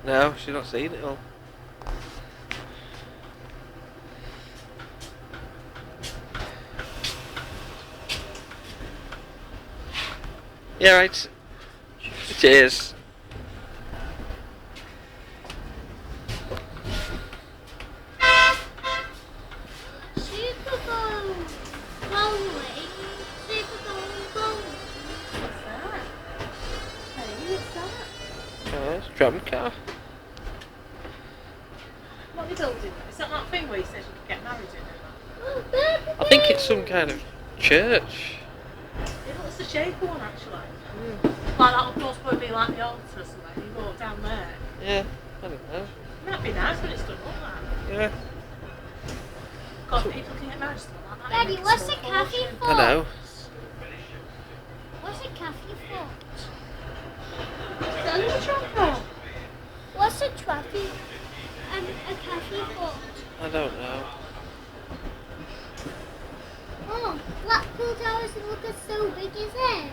No, she's not seen it all. Yeah, right. Cheers. Super Bowl bowling. Super Bowl bowling. What's that? Hey, what's that? Oh, it's a tram car. What are they building? Is that that thing where he says you can get married in? Oh, baby. I think it's some kind of church. It looks the shape of one actually. Like that would supposed to be like the altar or something. You go down there. Yeah, I don't know. It might be nice when it's done like that. Yeah, God, people can get married stuff like that. Daddy, what's the cafe for? I know. What's the cafe for? What's a traffic and a cafe for? I don't know. Oh, Blackpool Towers look so big, is it?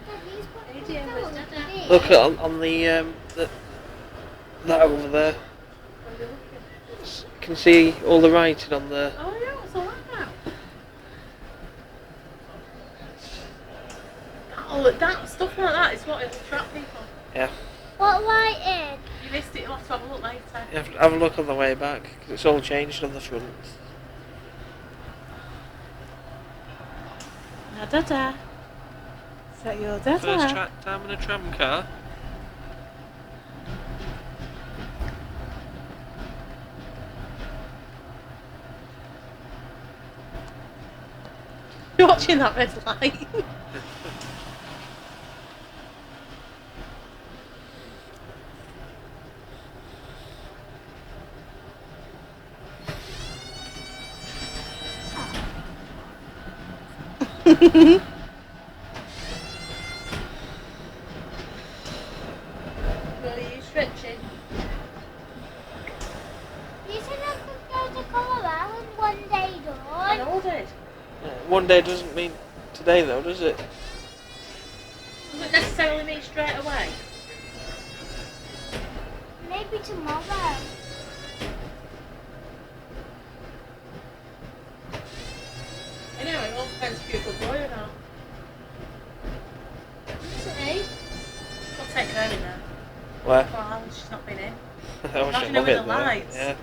Daddy's Blackpool Aydias Towers First. big. Look on the that over there. You can see all the writing on there. Oh yeah, what's all that now? Oh, that stuff like that is what it'll attract people. Yeah, What lighting? You missed it, you'll have to have a look later. you have to have a look on the way back because it's all changed on the front. Now, Dada. Is that your Dada? First time in a tram car. You're watching that red light. Are you stretching? You said I could go to Colorado in one day, I Dawn. know did. Yeah, one day doesn't mean today though, does it? Doesn't necessarily mean straight away. Maybe tomorrow. Anyway, it all depends if you're a good boy or not. See? We'll take her in there. Where? Well, she's not been in. I wish I Imagine her love with it the there. lights. Yeah.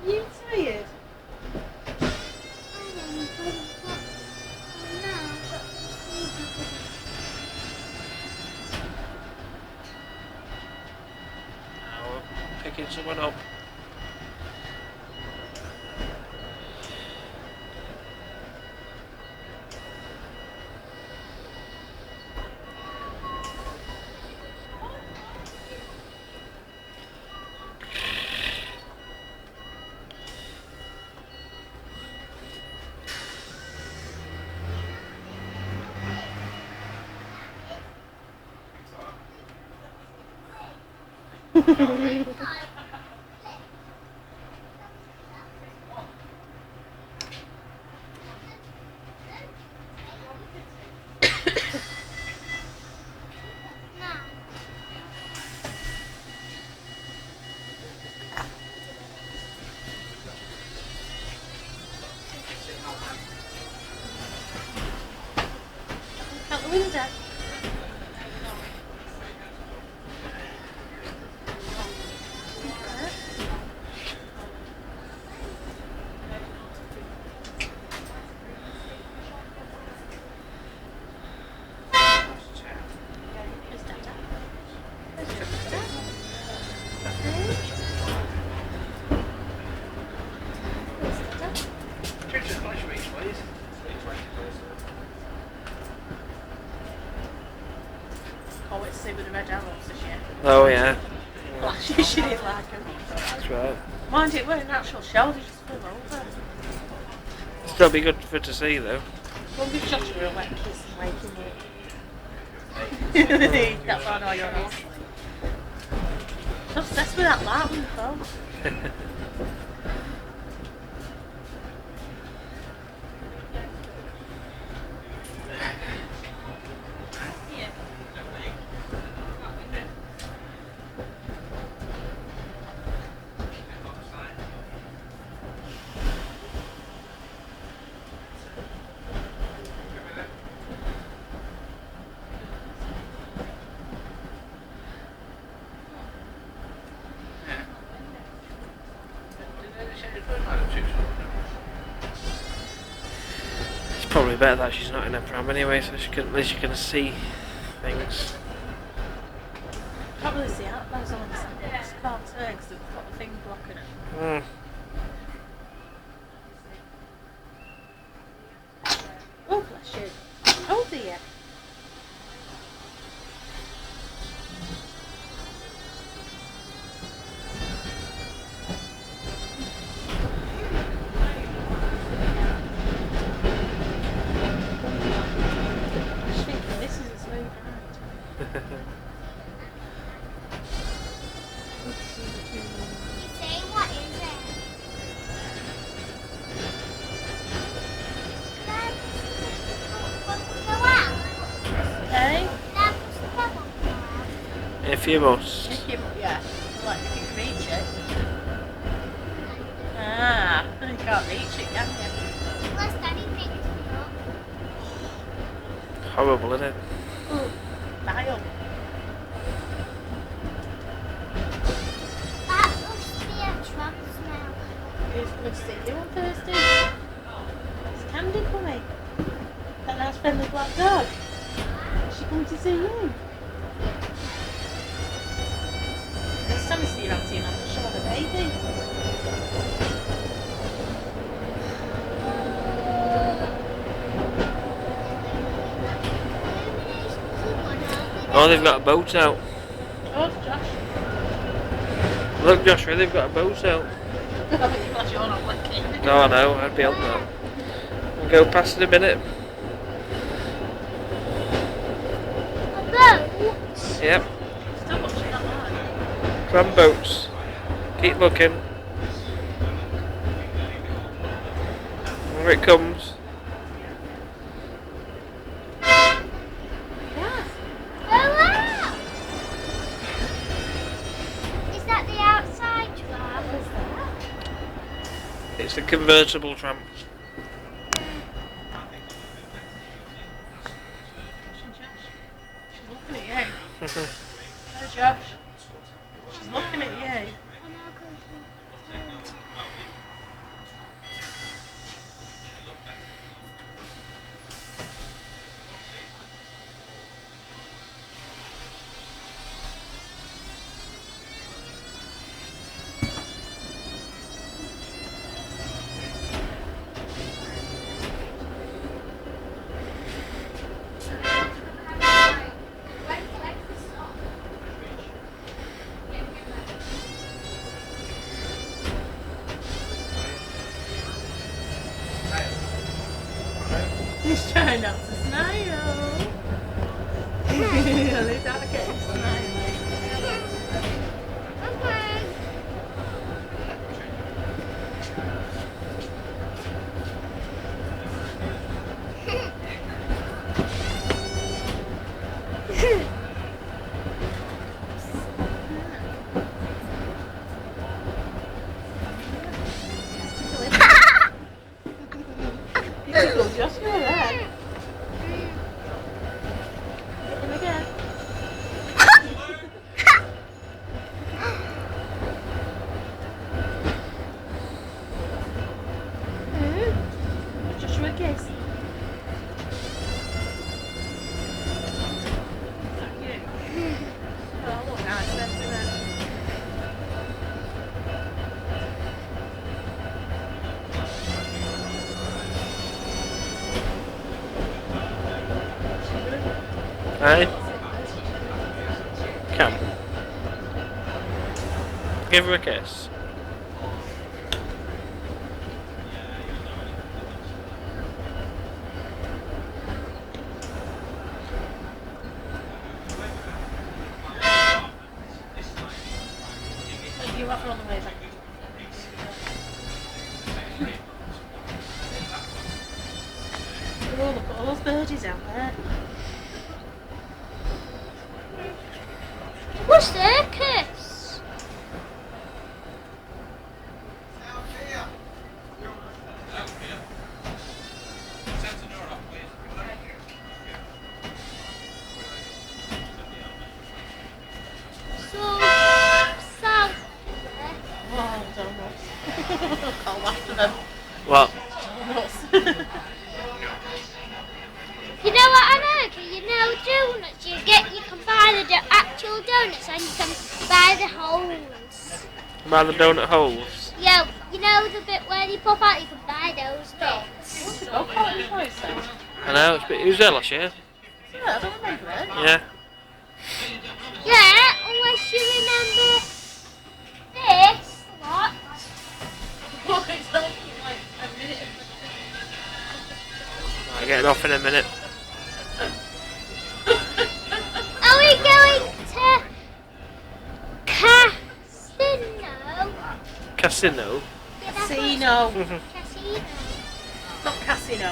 You tired? Now we're picking someone up. Out the window. Where's Dada? Where's Dada? Where's Dada? Can't wait to see with the red arrows this year. Oh yeah. Last year she didn't like them. That's right. Mind it, weren't natural shells, they just flew over. Still be good for to see though. Won't give Joshua a wet kiss and wake him up. That's why I know you're not asleep. I'm obsessed with that light on the phone. probably better that she's not in a pram anyway, so she can, at least she can see things. Can't really see out those on the side. Can't turn because they've got the thing blocking it. Oh, bless you. Oh dear. This is a smooth ride. You say, what is it? Dad, go out. Hey? Dad, what's the pebble go out? If you must. Yeah. Like if you can reach it. Ah, you can't reach it, can you? Unless Daddy picked it up. Horrible, isn't it? Ooh, dial. That must be a tram smell. Who's good to see you on Thursday? It's Candy coming. That nice friendly black dog. Is she coming to see you? Next time I see you out, she'll have a baby. Oh, they've got a boat out. Oh, Josh. Look, Joshua, they've got a boat out. I think you're glad you're not blinking. No, I know, I'd be on that. We'll go past in a minute. A boat? Yep, Still watching that line. tram boats. Keep looking. Here it comes. Yeah. Go out! Is that the outside tram? What's that? It's a convertible tram. She's looking at you. Hey, Josh. She's looking at you. He's trying not to smile. They don't get him smiling. You tickled Joshua then. Hit him again. Joshua, kiss. Thank you. Oh, look how expensive then. Hey? Come. Give her a kiss. You have her on the way back. Oh, look at all those birdies out there. What's circus? So, south there. Oh, donuts. I'll after them. What? Donuts. You know what, America? You know donuts. You can buy the actual donuts and you can buy the holes. By the donut holes. Yeah, you know the bit where they pop out. You can buy those bits. Oh, quite nice then. I know, it's a bit. It was there last year. Yeah, I don't remember it. Yeah. Yeah, unless you remember this lot. Look, it's only like a minute. Right, getting off in a minute. Are we going to casino? Casino. Casino. Casino. Not casino.